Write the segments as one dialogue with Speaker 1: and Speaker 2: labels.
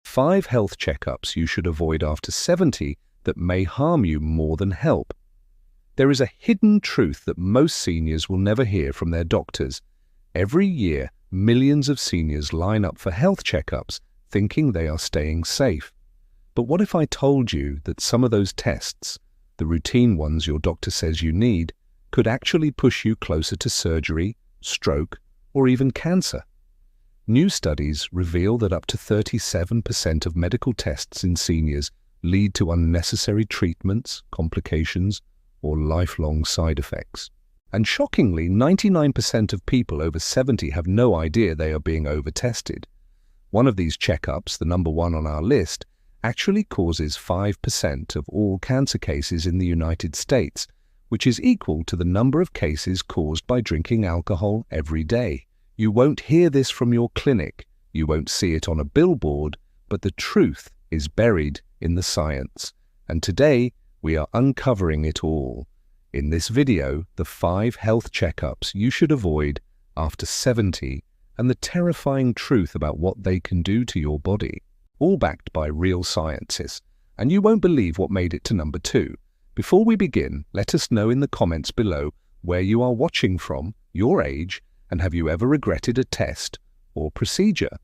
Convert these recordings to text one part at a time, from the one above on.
Speaker 1: 5 health checkups you should avoid after 70 that may harm you more than help. There is a hidden truth that most seniors will never hear from their doctors. Every year, millions of seniors line up for health checkups thinking they are staying safe. But what if I told you that some of those tests, the routine ones your doctor says you need, could actually push you closer to surgery, stroke, or even cancer? New studies reveal that up to 37% of medical tests in seniors lead to unnecessary treatments, complications, or lifelong side effects. And shockingly, 99% of people over 70 have no idea they are being over-tested. One of these checkups, the number one on our list, actually causes 5% of all cancer cases in the United States, which is equal to the number of cases caused by drinking alcohol every day. You won't hear this from your clinic, you won't see it on a billboard, but the truth is buried in the science. And today, we are uncovering it all. In this video, the 5 health checkups you should avoid after 70 and the terrifying truth about what they can do to your body, all backed by real scientists. And you won't believe what made it to number 2. Before we begin, let us know in the comments below where you are watching from, your age, and have you ever regretted a test or procedure?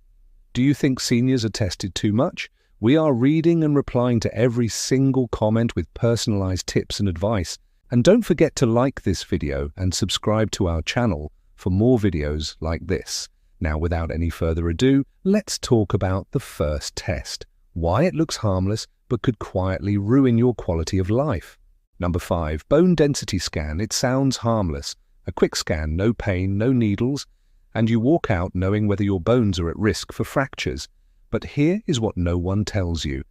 Speaker 1: Do you think seniors are tested too much? We are reading and replying to every single comment with personalized tips and advice. And don't forget to like this video and subscribe to our channel for more videos like this. Now, without any further ado, let's talk about the first test. Why it looks harmless but could quietly ruin your quality of life. Number 5, bone density scan. It sounds harmless. A quick scan, no pain, no needles, and you walk out knowing whether your bones are at risk for fractures. But here is what no one tells you.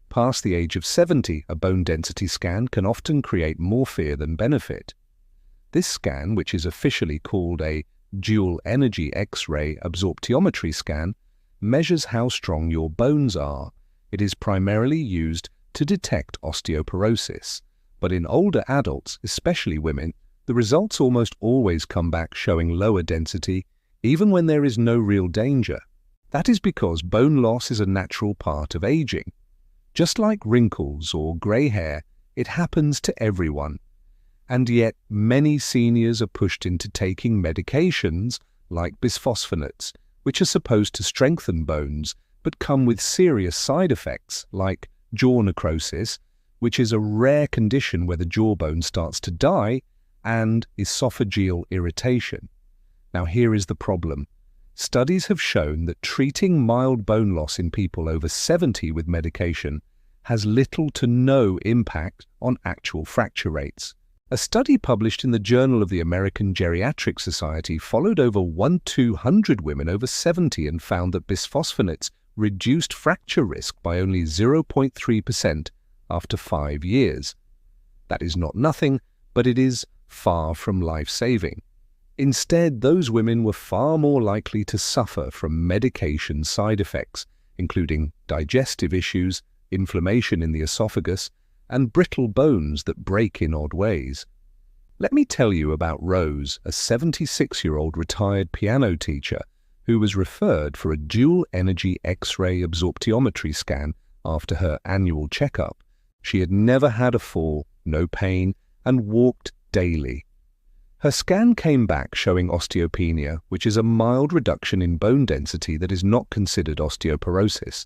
Speaker 1: Past the age of 70, a bone density scan can often create more fear than benefit. This scan, which is officially called a dual energy X-ray absorptiometry scan, measures how strong your bones are. It is primarily used to detect osteoporosis. But in older adults, especially women, the results almost always come back showing lower density, even when there is no real danger. That is because bone loss is a natural part of aging. Just like wrinkles or grey hair, it happens to everyone. And yet, many seniors are pushed into taking medications like bisphosphonates, which are supposed to strengthen bones, but come with serious side effects like jaw necrosis, which is a rare condition where the jawbone starts to die, and esophageal irritation. Now, here is the problem. Studies have shown that treating mild bone loss in people over 70 with medication has little to no impact on actual fracture rates. A study published in the Journal of the American Geriatric Society followed over 1,200 women over 70 and found that bisphosphonates reduced fracture risk by only 0.3% after 5 years. That is not nothing, but it is far from life-saving. Instead, those women were far more likely to suffer from medication side effects, including digestive issues, inflammation in the esophagus, and brittle bones that break in odd ways. Let me tell you about Rose, a 76-year-old retired piano teacher who was referred for a dual-energy X-ray absorptiometry scan after her annual checkup. She had never had a fall, no pain, and walked daily. Her scan came back showing osteopenia, which is a mild reduction in bone density that is not considered osteoporosis.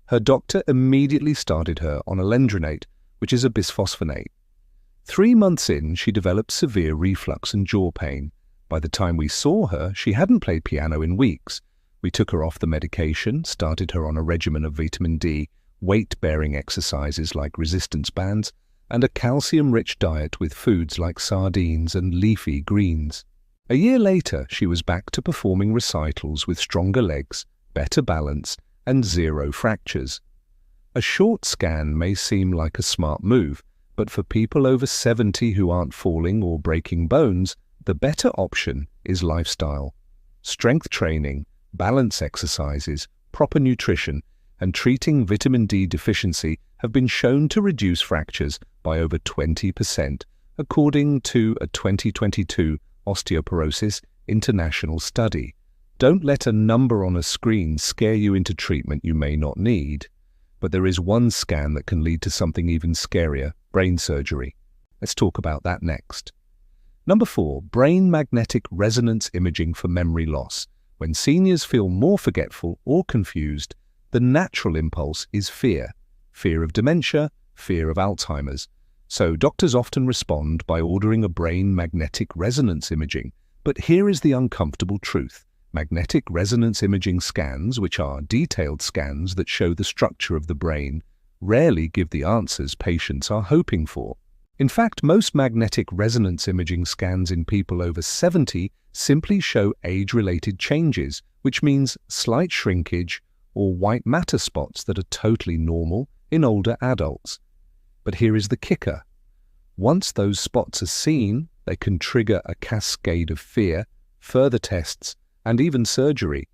Speaker 1: Her doctor immediately started her on alendronate, which is a bisphosphonate. 3 months in, she developed severe reflux and jaw pain. By the time we saw her, she hadn't played piano in weeks. We took her off the medication, started her on a regimen of vitamin D, weight-bearing exercises like resistance bands, and a calcium-rich diet with foods like sardines and leafy greens. A year later, she was back to performing recitals with stronger legs, better balance, and 0 fractures. A short scan may seem like a smart move, but for people over 70 who aren't falling or breaking bones, the better option is lifestyle. Strength training, balance exercises, proper nutrition, and treating vitamin D deficiency have been shown to reduce fractures by over 20%, according to a 2022 Osteoporosis International study. Don't let a number on a screen scare you into treatment you may not need. But there is one scan that can lead to something even scarier: brain surgery. Let's talk about that next. Number 4, brain magnetic resonance imaging for memory loss. When seniors feel more forgetful or confused, the natural impulse is fear. Fear of dementia, fear of Alzheimer's. So doctors often respond by ordering a brain magnetic resonance imaging. But here is the uncomfortable truth. Magnetic resonance imaging scans, which are detailed scans that show the structure of the brain, rarely give the answers patients are hoping for. In fact, most magnetic resonance imaging scans in people over 70 simply show age-related changes, which means slight shrinkage or white matter spots that are totally normal in older adults. But here is the kicker. Once those spots are seen, they can trigger a cascade of fear, further tests, and even surgery.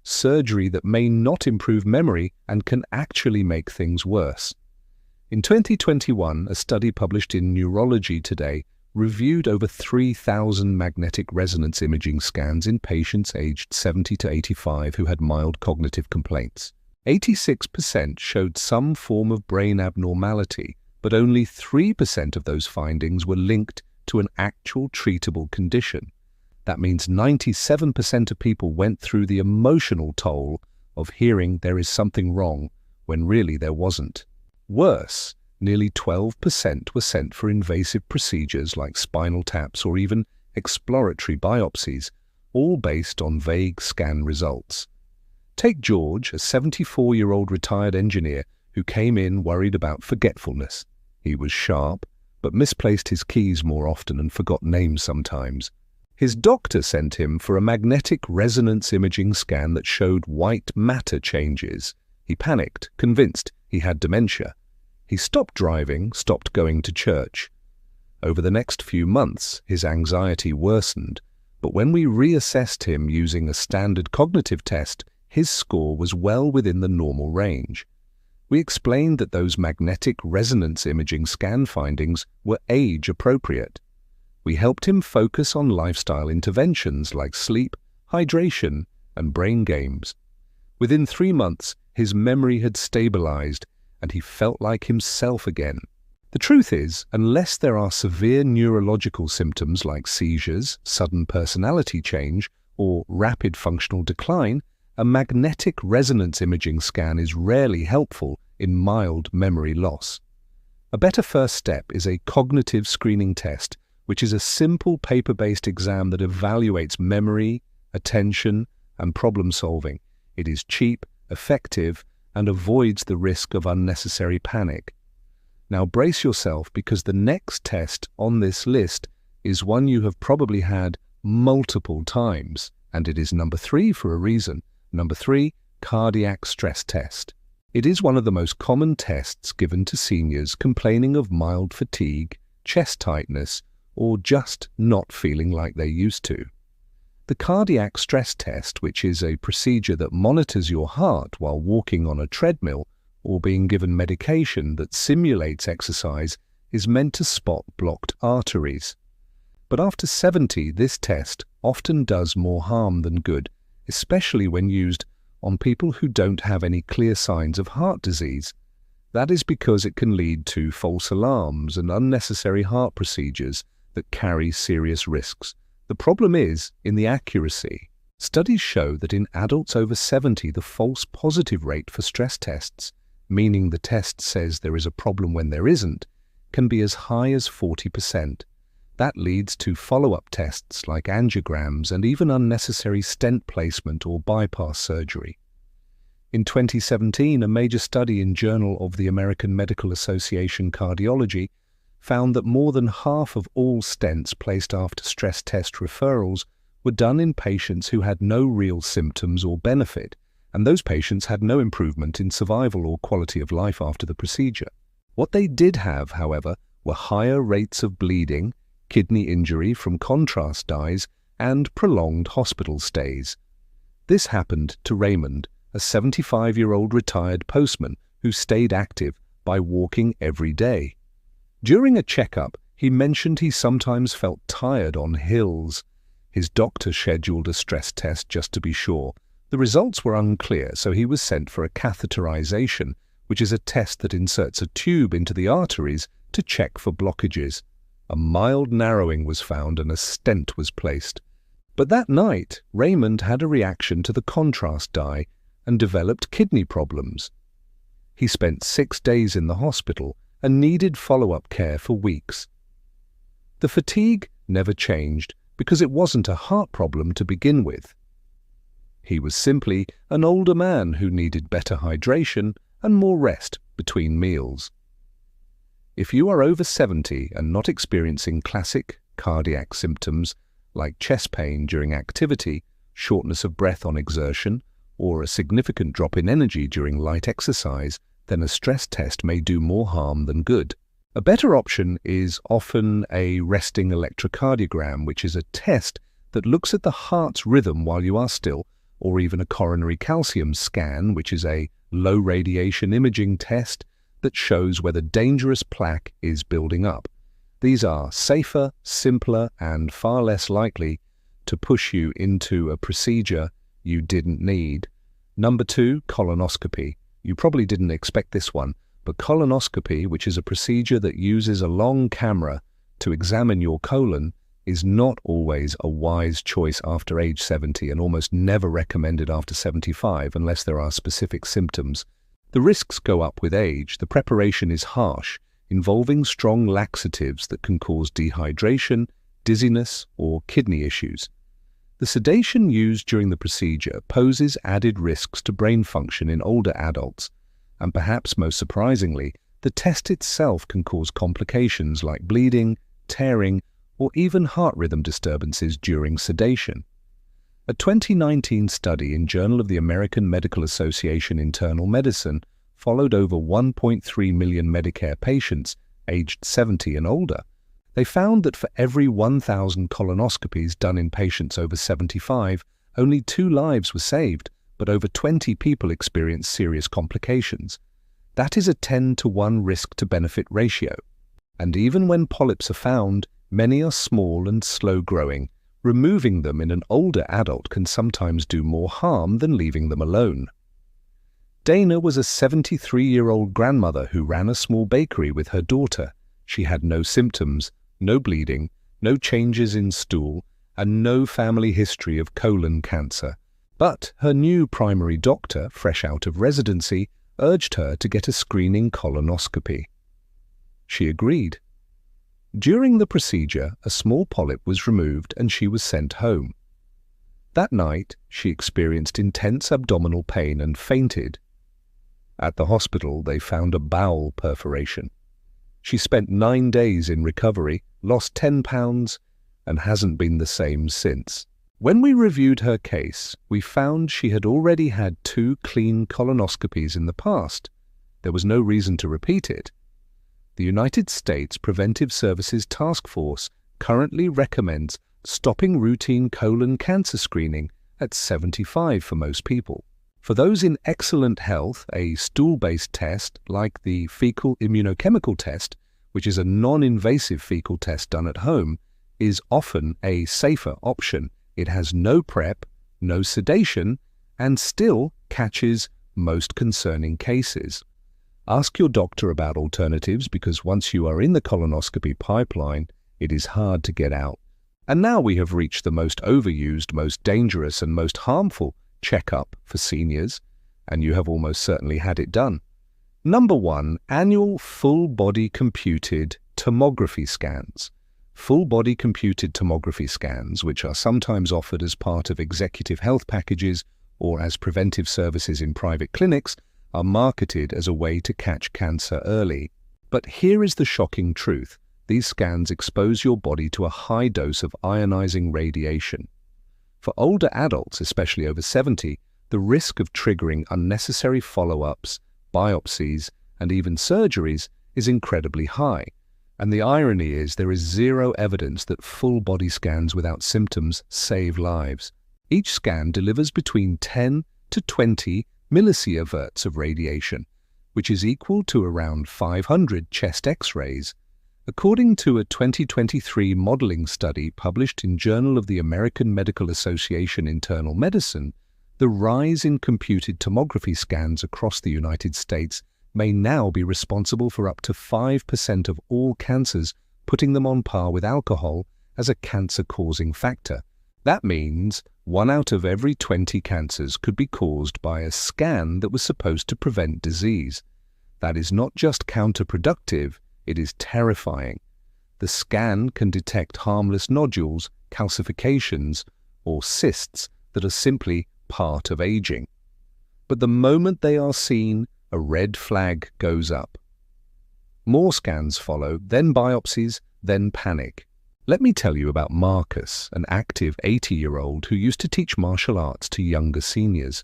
Speaker 1: Surgery that may not improve memory and can actually make things worse. In 2021, a study published in Neurology Today reviewed over 3,000 magnetic resonance imaging scans in patients aged 70 to 85 who had mild cognitive complaints. 86% showed some form of brain abnormality, but only 3% of those findings were linked to an actual treatable condition. That means 97% of people went through the emotional toll of hearing there is something wrong when really there wasn't. Worse, nearly 12% were sent for invasive procedures like spinal taps or even exploratory biopsies, all based on vague scan results. Take George, a 74-year-old retired engineer who came in worried about forgetfulness. He was sharp, but misplaced his keys more often and forgot names sometimes. His doctor sent him for a magnetic resonance imaging scan that showed white matter changes. He panicked, convinced he had dementia. He stopped driving, stopped going to church. Over the next few months, his anxiety worsened, but when we reassessed him using a standard cognitive test, his score was well within the normal range. We explained that those magnetic resonance imaging scan findings were age-appropriate. We helped him focus on lifestyle interventions like sleep, hydration, and brain games. Within 3 months, his memory had stabilized and he felt like himself again. The truth is, unless there are severe neurological symptoms like seizures, sudden personality change, or rapid functional decline, a magnetic resonance imaging scan is rarely helpful in mild memory loss. A better first step is a cognitive screening test, which is a simple paper-based exam that evaluates memory, attention, and problem-solving. It is cheap, effective, and avoids the risk of unnecessary panic. Now brace yourself, because the next test on this list is one you have probably had multiple times, and it is number 3 for a reason. Number 3, cardiac stress test. It is one of the most common tests given to seniors complaining of mild fatigue, chest tightness, or just not feeling like they used to. The cardiac stress test, which is a procedure that monitors your heart while walking on a treadmill or being given medication that simulates exercise, is meant to spot blocked arteries. But after 70, this test often does more harm than good, especially when used on people who don't have any clear signs of heart disease. That is because it can lead to false alarms and unnecessary heart procedures that carry serious risks. The problem is in the accuracy. Studies show that in adults over 70, the false positive rate for stress tests, meaning the test says there is a problem when there isn't, can be as high as 40%. That leads to follow-up tests like angiograms and even unnecessary stent placement or bypass surgery. In 2017, a major study in Journal of the American Medical Association Cardiology found that more than half of all stents placed after stress test referrals were done in patients who had no real symptoms or benefit, and those patients had no improvement in survival or quality of life after the procedure. What they did have, however, were higher rates of bleeding, kidney injury from contrast dyes, and prolonged hospital stays. This happened to Raymond, a 75-year-old retired postman who stayed active by walking every day. During a checkup, he mentioned he sometimes felt tired on hills. His doctor scheduled a stress test just to be sure. The results were unclear, so he was sent for a catheterization, which is a test that inserts a tube into the arteries to check for blockages. A mild narrowing was found and a stent was placed. But that night, Raymond had a reaction to the contrast dye and developed kidney problems. He spent 6 days in the hospital and needed follow-up care for weeks. The fatigue never changed because it wasn't a heart problem to begin with. He was simply an older man who needed better hydration and more rest between meals. If you are over 70 and not experiencing classic cardiac symptoms like chest pain during activity, shortness of breath on exertion, or a significant drop in energy during light exercise, then a stress test may do more harm than good. A better option is often a resting electrocardiogram, which is a test that looks at the heart's rhythm while you are still, or even a coronary calcium scan, which is a low-radiation imaging test that shows whether dangerous plaque is building up. These are safer, simpler, and far less likely to push you into a procedure you didn't need. Number 2, colonoscopy. You probably didn't expect this one, but colonoscopy, which is a procedure that uses a long camera to examine your colon, is not always a wise choice after age 70 and almost never recommended after 75 unless there are specific symptoms. The risks go up with age. The preparation is harsh, involving strong laxatives that can cause dehydration, dizziness, or kidney issues. The sedation used during the procedure poses added risks to brain function in older adults, and perhaps most surprisingly, the test itself can cause complications like bleeding, tearing, or even heart rhythm disturbances during sedation. A 2019 study in Journal of the American Medical Association Internal Medicine followed over 1.3 million Medicare patients aged 70 and older. They found that for every 1,000 colonoscopies done in patients over 75, only 2 lives were saved, but over 20 people experienced serious complications. That is a 10-to-1 risk-to-benefit ratio. And even when polyps are found, many are small and slow-growing. Removing them in an older adult can sometimes do more harm than leaving them alone. Dana was a 73-year-old grandmother who ran a small bakery with her daughter. She had no symptoms, no bleeding, no changes in stool, and no family history of colon cancer. But her new primary doctor, fresh out of residency, urged her to get a screening colonoscopy. She agreed. During the procedure, a small polyp was removed and she was sent home. That night, she experienced intense abdominal pain and fainted. At the hospital, they found a bowel perforation. She spent 9 days in recovery, lost 10 pounds, and hasn't been the same since. When we reviewed her case, we found she had already had 2 clean colonoscopies in the past. There was no reason to repeat it. The United States Preventive Services Task Force currently recommends stopping routine colon cancer screening at 75 for most people. For those in excellent health, a stool-based test like the fecal immunochemical test, which is a non-invasive fecal test done at home, is often a safer option. It has no prep, no sedation, and still catches most concerning cases. Ask your doctor about alternatives because once you are in the colonoscopy pipeline, it is hard to get out. And now we have reached the most overused, most dangerous, and most harmful checkup for seniors, and you have almost certainly had it done. Number 1, annual full-body computed tomography scans. Full-body computed tomography scans, which are sometimes offered as part of executive health packages or as preventive services in private clinics, are marketed as a way to catch cancer early. But here is the shocking truth. These scans expose your body to a high dose of ionizing radiation. For older adults, especially over 70, the risk of triggering unnecessary follow-ups, biopsies, and even surgeries is incredibly high. And the irony is there is zero evidence that full-body scans without symptoms save lives. Each scan delivers between 10 to 20 millisieverts of radiation, which is equal to around 500 chest X-rays. According to a 2023 modeling study published in Journal of the American Medical Association Internal Medicine, the rise in computed tomography scans across the United States may now be responsible for up to 5% of all cancers, putting them on par with alcohol as a cancer-causing factor. That means 1 out of every 20 cancers could be caused by a scan that was supposed to prevent disease. That is not just counterproductive, it is terrifying. The scan can detect harmless nodules, calcifications, or cysts that are simply part of aging. But the moment they are seen, a red flag goes up. More scans follow, then biopsies, then panic. Let me tell you about Marcus, an active 80-year-old who used to teach martial arts to younger seniors.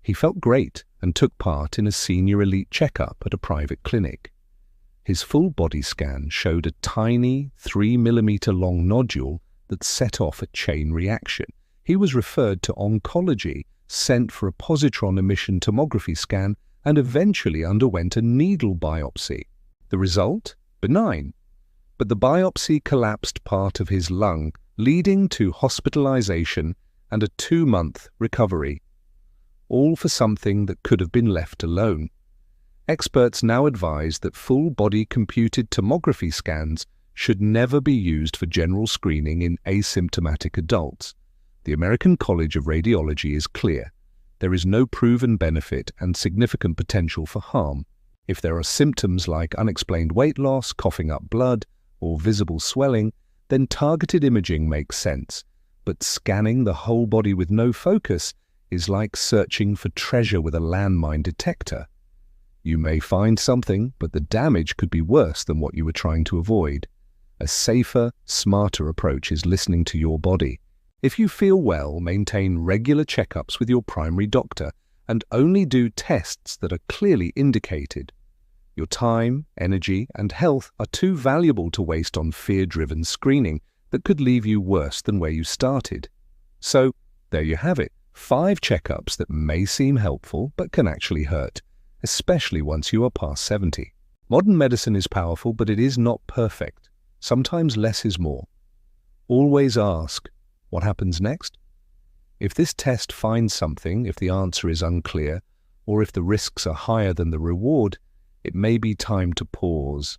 Speaker 1: He felt great and took part in a senior elite checkup at a private clinic. His full body scan showed a tiny 3mm long nodule that set off a chain reaction. He was referred to oncology, sent for a positron emission tomography scan, and eventually underwent a needle biopsy. The result? Benign. But the biopsy collapsed part of his lung, leading to hospitalization and a 2-month recovery. All for something that could have been left alone. Experts now advise that full-body computed tomography scans should never be used for general screening in asymptomatic adults. The American College of Radiology is clear. There is no proven benefit and significant potential for harm. If there are symptoms like unexplained weight loss, coughing up blood, or visible swelling, then targeted imaging makes sense. But scanning the whole body with no focus is like searching for treasure with a landmine detector. You may find something, but the damage could be worse than what you were trying to avoid. A safer, smarter approach is listening to your body. If you feel well, maintain regular checkups with your primary doctor and only do tests that are clearly indicated. Your time, energy, and health are too valuable to waste on fear-driven screening that could leave you worse than where you started. So, there you have it, 5 checkups that may seem helpful but can actually hurt, especially once you are past 70. Modern medicine is powerful, but it is not perfect. Sometimes less is more. Always ask, what happens next? If this test finds something, if the answer is unclear, or if the risks are higher than the reward, it may be time to pause.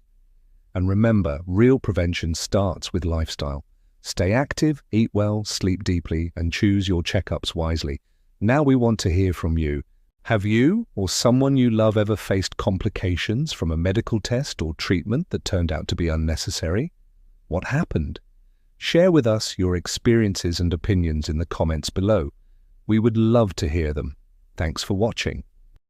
Speaker 1: And remember, real prevention starts with lifestyle. Stay active, eat well, sleep deeply, and choose your checkups wisely. Now we want to hear from you. Have you or someone you love ever faced complications from a medical test or treatment that turned out to be unnecessary? What happened? Share with us your experiences and opinions in the comments below. We would love to hear them. Thanks for watching.